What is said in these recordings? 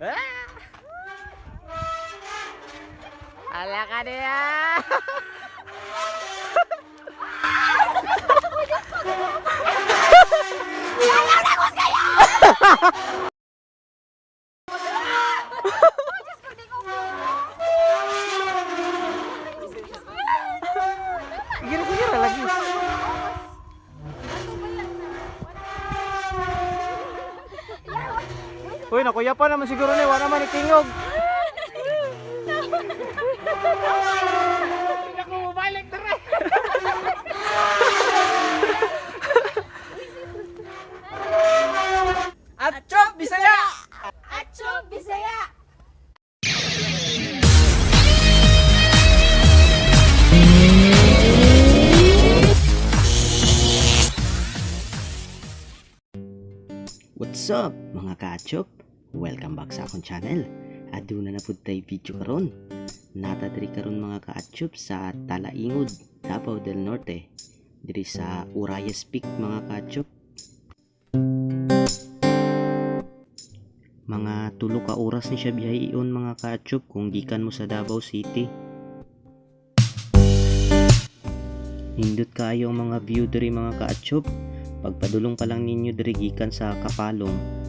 Ala ka niya! Gira-gira lagi. Uy, nakuya pa naman siguro ni wala man itingog. Hindi ako mabalik dere. Atsup Bisaya! Atsup Bisaya! What's up mga ka-Atsup? Welcome back sa akong channel. Aduna na pud tay video karon. Natadiri karon mga ka-Atsup sa Talaingod, Davao del Norte, diri sa Uraya Peak mga ka-Atsup. Mga 3 ka oras ni siya biyahe iyon mga ka-Atsup kung gikan mo sa Davao City. Nindot kaayo ang mga view diri mga ka-Atsup. Pagpadulong pa lang ninyo diri gikan sa Kapalong,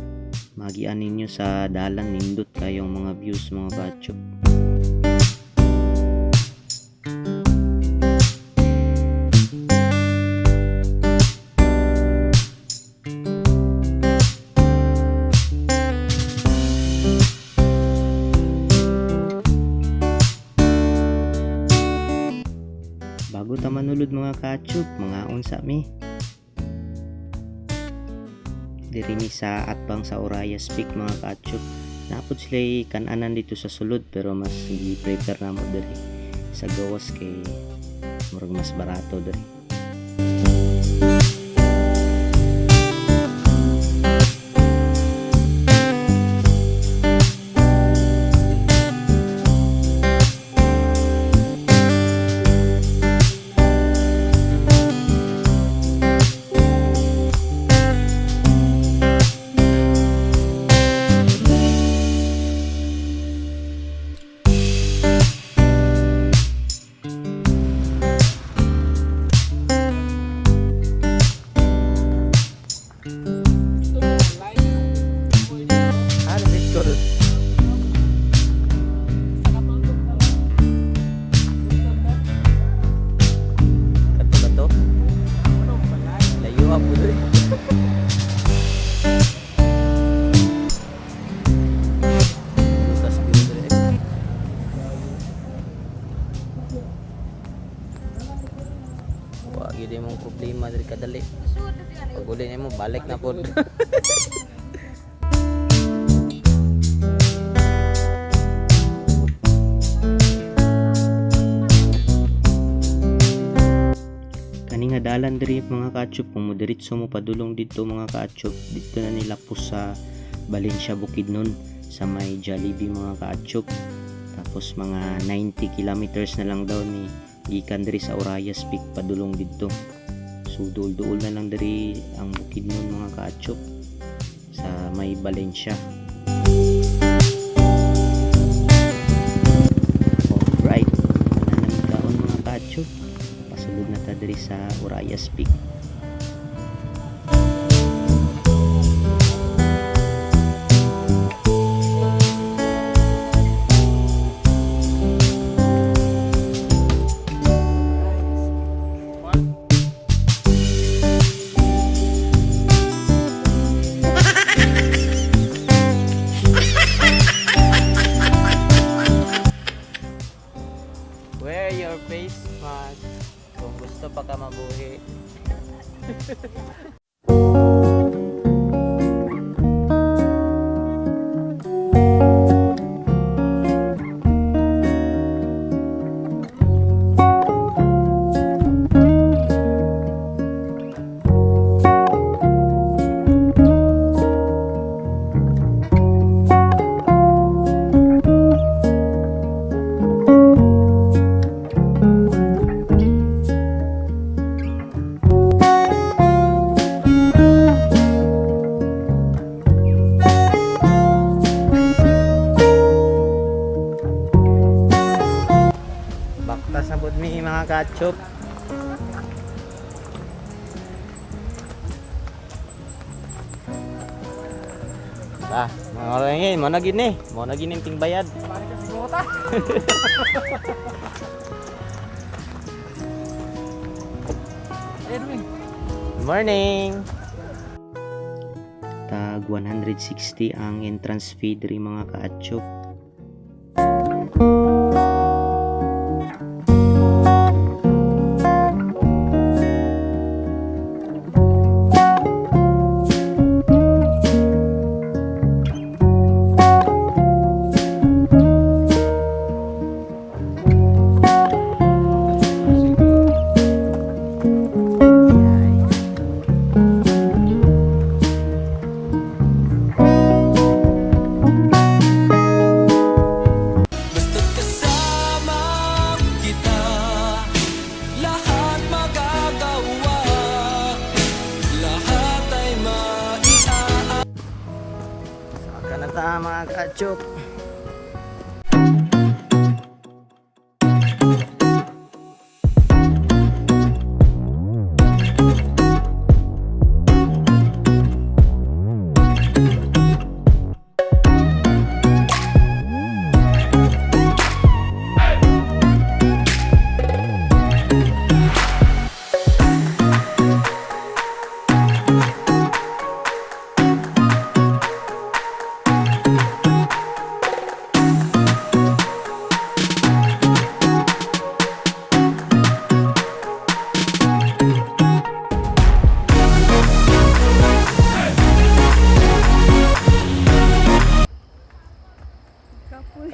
magian ninyo sa dalan, nindot kayong mga views mga ka-Atsup. Bago ta manulod mga ka-Atsup, mga unsa mi diri ni sa atbang sa Uraya Peak mga ka-Atsup. Napod sila kananan dito sa sulod pero mas i-prepare na mo diri sa gawas kay murag mas barato diri. Wagi di mong problema dari kadali. Pag uli mo balik na pod. Kani nga dalan diri mga ka-Atsup, kung moderitso mo padulong dito mga ka-Atsup, dito na nila po sa Valencia Bukidnon sa may Jollibee mga ka-Atsup. Tapos mga 90 kilometers na lang daw ni ikan diri sa Uraya Peak padulong dito. So duol-duol na lang diri ang Bukidnon mga ka-Atsup sa may Valencia. Alright, nanamig kaon mga ka-Atsup, pasulod na ta diri sa Uraya Peak. Wear your face mask kung gusto pa ka mabuhi. mga ka-atchop. Mga orangin, mo na gini. Mo na gini ting bayad. Good morning. Tag 160 ang entrance fee diri mga ka-atchop. Kanata mga ka-atchop.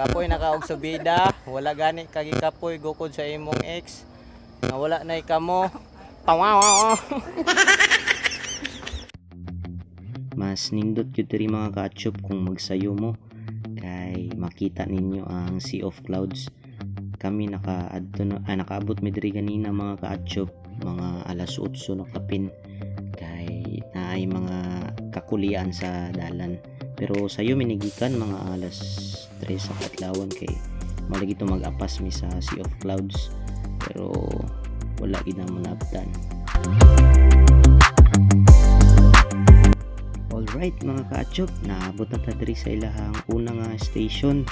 Kapoy nakaog sa bida, wala gani kagi kapoy gukod sa imong ex. Nga wala na ikamo. Tawaw. Mas nindot gyud diri mga ka-atchop kung magsayo mo kay makita ninyo ang Sea of Clouds. Kami nakaabot mi diri ganina mga ka-atchop, mga alas 8 na kapin kay naay mga kakulian sa dalan. Pero sayo minigikan mga alas 3 sa kadlawon kay malagi to mag-apas mi sa Sea of Clouds, pero wala gid na manabtan. Alright mga ka-atchop, naabot na ta diri sa ilahang unang station.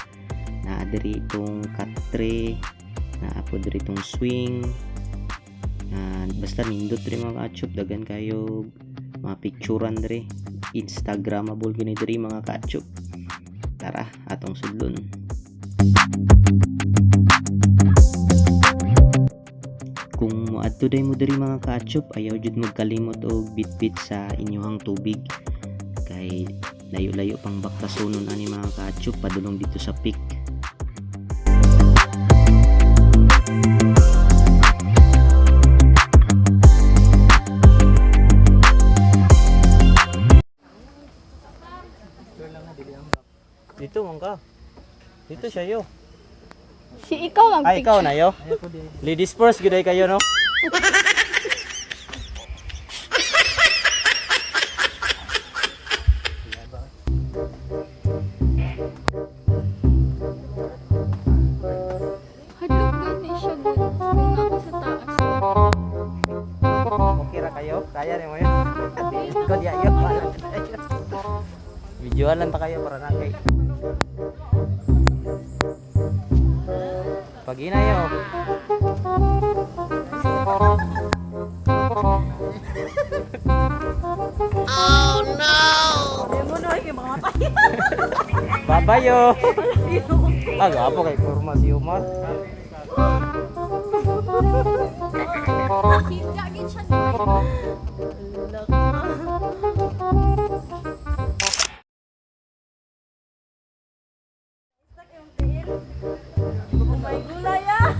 Na diri itong katre, na po diri itong swing, basta nindot diri mga ka-atchop, daghan kayo mga picturean diri, instagramable gini diri mga ka-atchop. Tara atong sudlon. Kung moadto day mo diri mga ka-atchop, ayaw jud magkalimot og bitbit sa inyohang tubig kay layo-layo pang baktasonon ani mga ka-atchop padulong dito sa peak. Dito man ka. Dito siya yo. Si ikaw Ay ikaw na yo. Ladies first gud ay kayo no. Hadlok gani siya good. Kung ako sa taas. Okay ra kayo? Kaya ni mo yun. Kod ya yo. Videoan lang ta kayo para na kay. Pagina yo. Oh no! Mo no ay mamatay. Bye yo. Gapo kay kurma si Umar. Hinga gid siya. May gulay ah.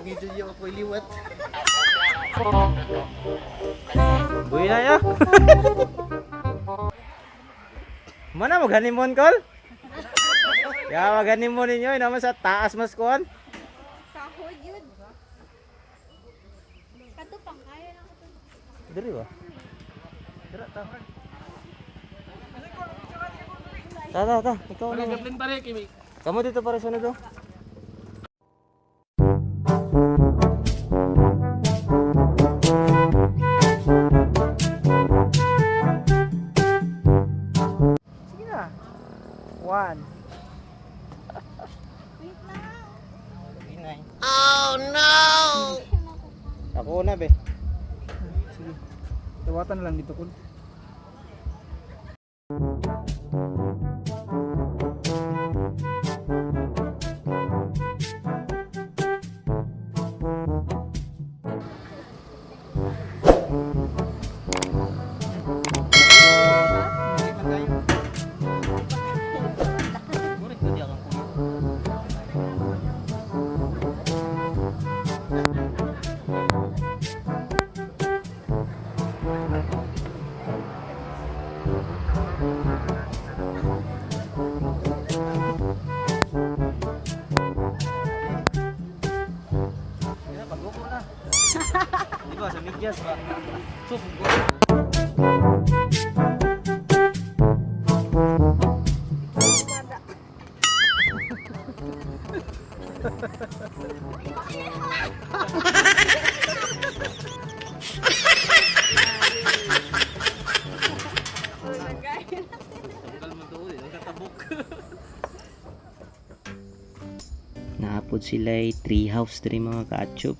Video yo ako liwat. Buhay na yo. Mana mag-honeymoon call? Ya mag-honeymoon ninyo naman sa taas mas kuan. Kahoy yun. Kato pang kaya lang ito. Diri ba? Dira ta. Ta, ikaw na. Kamu dito para sunod oh. Sige na. 1. Inay. Oh no! Ako na be. Sige. Tawatan na lang dito kun. Di ba sa medyas ba? Sus, Naapod sila ay tree house diri mga kaatsup.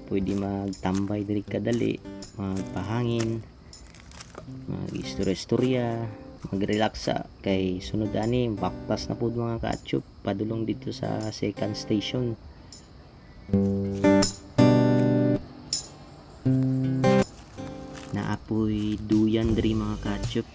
Pwede magtambay diri kadali, magpahangin, mag-istorya-istorya, mag-relaxa kay sunod ani baktas na pud mga kaatsup padulong dito sa second station. Naapoy duyan diri mga kaatsup.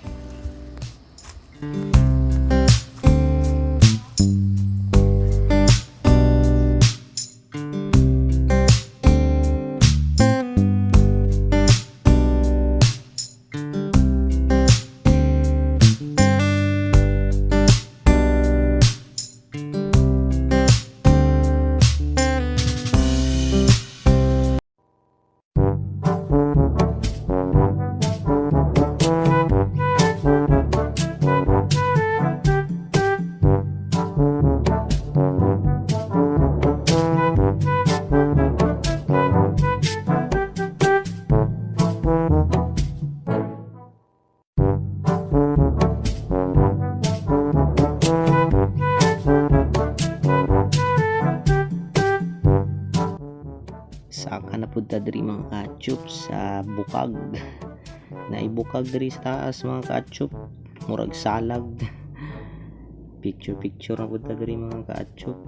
Saka na punta diri mga kaatsup sa bukag. Naibukag diri sa taas mga kaatsup, murag salag. Picture na punta diri mga kaatsup.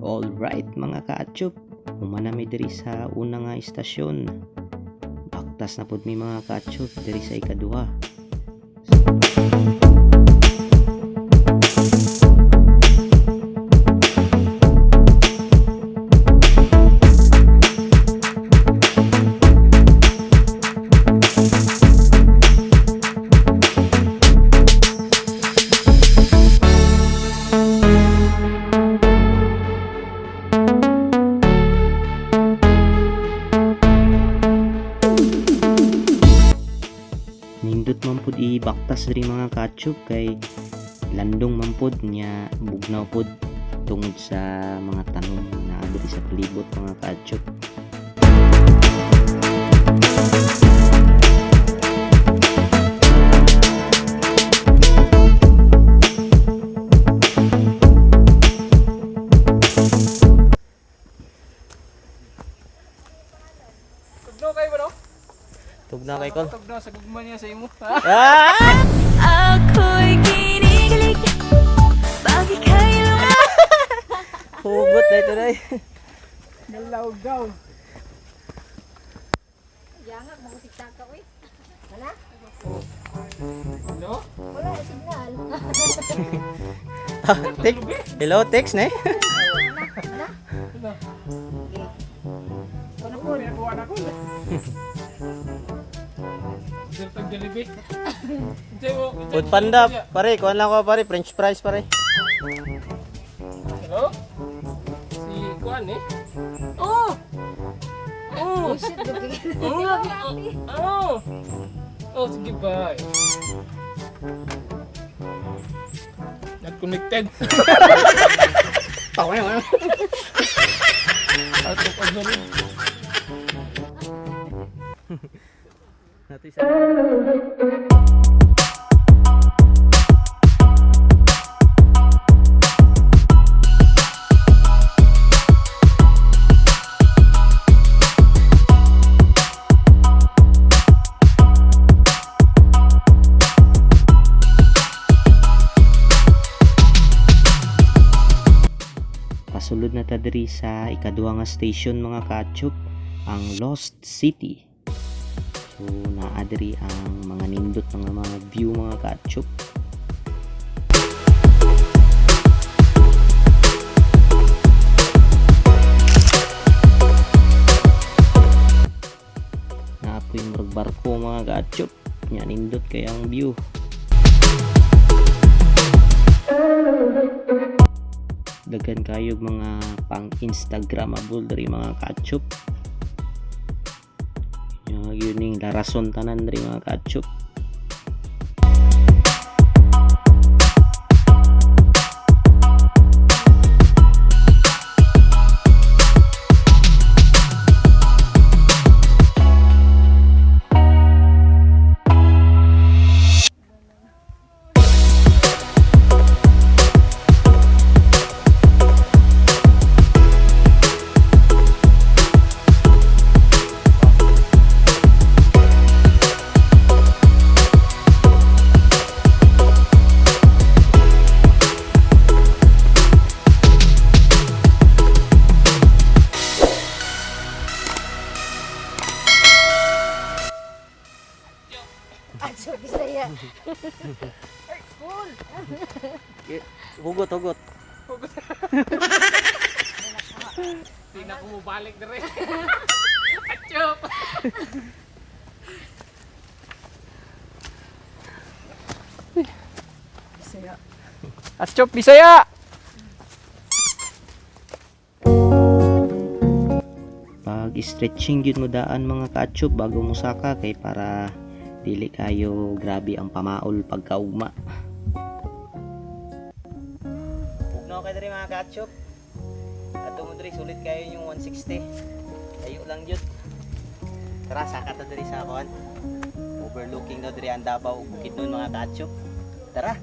Alright mga kaatsup, humanami diri sa una nga istasyon. Baktas na pud mi mga kaatsup diri sa ikaduha. Nindot man pud ibaktas diri mga kaatsup kay landong man pud nya bugnaw pud tungod sa mga tanom na diri sa palibot mga kaatsup. Tugno kayo ba no? tugna kay kon. Tugno sa gugma niya sa imo. Ah! Ako'y kinikilig, bakit kayo Hugot na ito dai. Nalawgaw. Yangat mo si Taka oy. Wala? No? Wala signal. Hello, text na eh. Wala. Sirtag Jollibee. Food Panda, pare. Kuhan lang ko, pare. French fries, pare. Hello? Si Kuan eh? Oh! Oh! Shit, lagi. Oh! Oh, sige bye. Not connected. Tawa yun. Out of Azul. Natin sa... Pasulod na ta diri sa ikaduha nga station mga kaatsup, ang Lost City. So naa diri ang mga nindot mga view mga kaatsup. Naapoy murag barko mga kaatsup, nya nindot kay ang view. Daghan kayo mga pang Instagramable diri mga kaatsup. Yun yung larason tanan diri mga kaatsup. Atsup Bisaya. Cool. Hugot, hugot. Hindi na kumubalik na rin. Atsup! Bisaya. Atsup Bisaya! Pag stretching yun mo daan mga kaatsup bago mo saka kay para dili kayo grabe ang pamaol pagkaugma. Pugno kayo diri mga kaatsup. Ato mo diri sulit kayo yung 160. Ayo lang jud. Tara saka ta diri sa kuan. Overlooking na diri ang Davao ug Bukidnon mga kaatsup. Tara.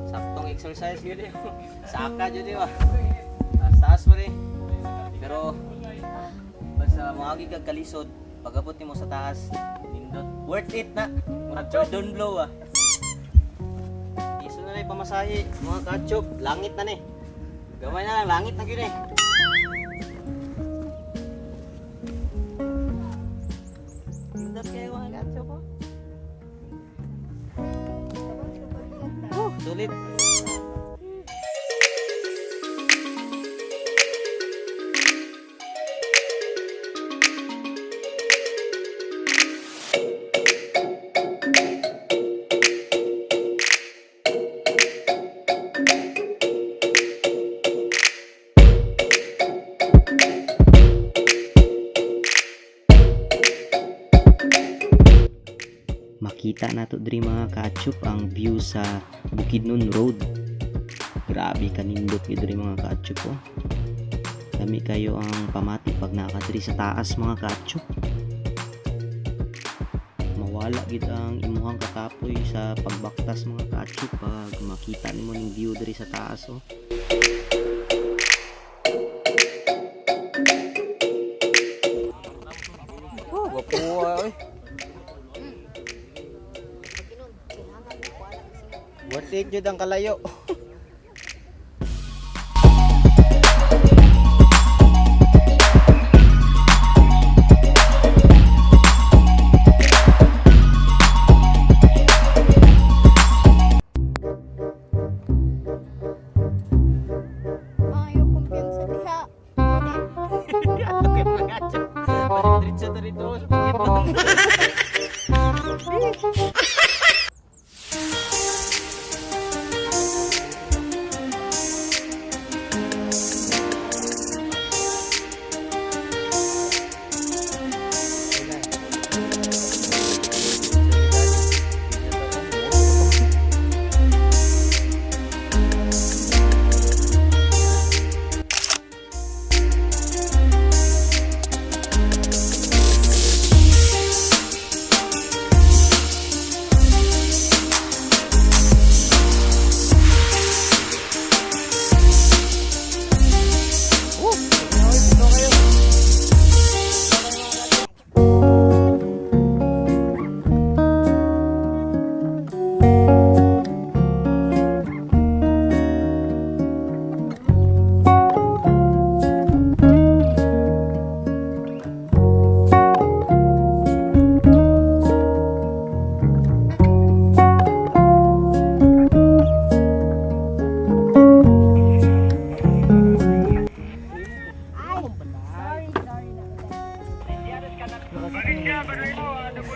Saktong exercise yun eh. Saka yun eh. Taas mo rin. Pero basta mahagi kag kalisod, pag-abot nimo sa taas, nindot. Worth it na. Murag Jordan blow ah. Iso na rin pamasahe, mga kaatsup. Langit na ni. Gamay na lang, langit na yun eh. Nindot kayo mga kaatsup oh. Sulit. Makita nato diri mga kaatsup ang view sa Bukidnon Road. Grabe kanindot yun diri mga kaatsup oh. Dami kayo ang pamati pag nakadiri sa taas mga kaatsup. Mawala gid ang imuhang kakapoy sa pagbaktas mga kaatsup pag makita nimo ning view diri sa taas oh. Wapuwa oy. Worth it jud ang kalayo.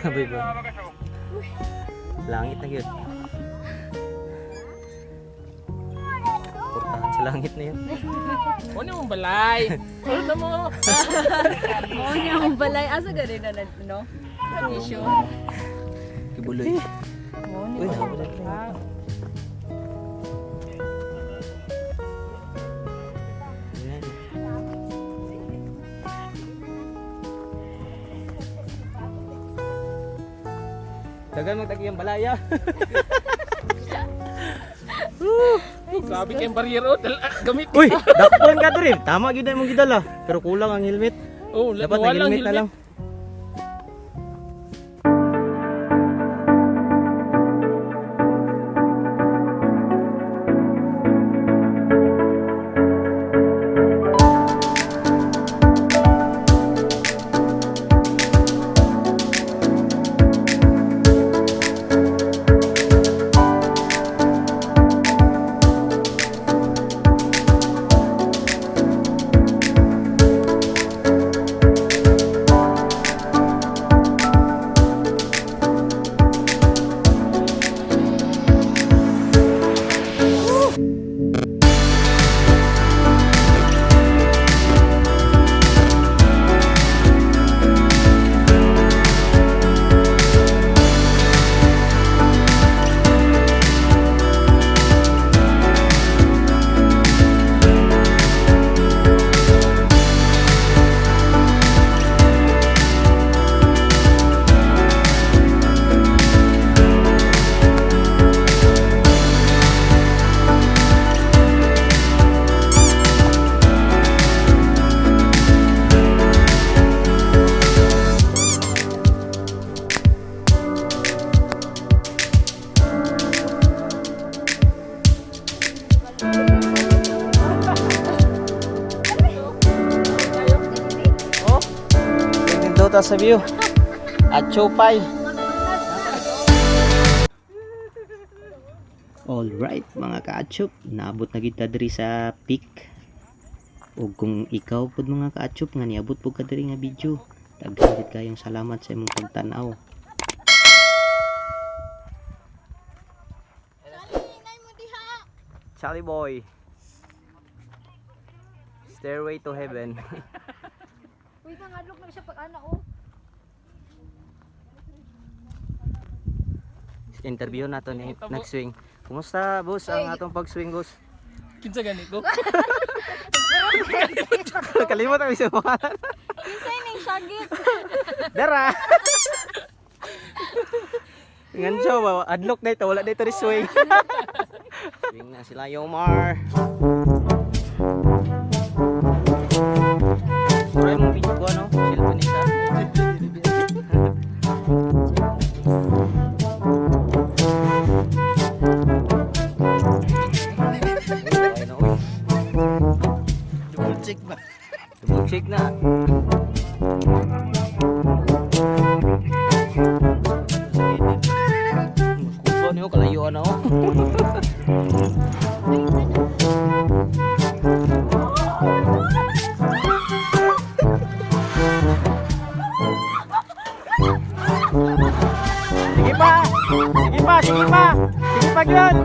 Sabay ba? Langit na yun. Portahan sa langit na yun. Ano yung balay? Ano mo? Mo niya ang balay. Asa gani na no? Issue. Kibuloy. Mo Uy, niya. nakabulat na yun. Ayan. Dagan magtagi ang balaya. Grabe kayong barrier. Gamit. Uy, dakpon ka diri. Tama gyud imong gidala, pero kulang ang helmet. Oh, Dapat na walang helmet na lang. Ta sa view at chopay. Alright mga ka-atsup, naabot na kita diri sa peak. O kung ikaw pud mga ka-atsup nga niabot pud ka diri nga video, daghan gid kayong salamat sa imong pagtan-aw. Charlie boy. Stairway to heaven. Uy, kangadlok na siya pag ana oh. Interview nato ni nag-swing. Kumusta boss ang atong pag-swing boss? Kinsa ganito? Kalimot ang isang pangalan. Kinsay ning syagit? Dara. Nganjo ba adlock na ito, wala dito ri swing. Swing na sila Yomar. Suray mong video ko ano? Cellphone isa. Double check ba? Double check na. Kubo niyo kalayo na oh. Sige pa. Sige pa, sige pa. Sige pa, yun.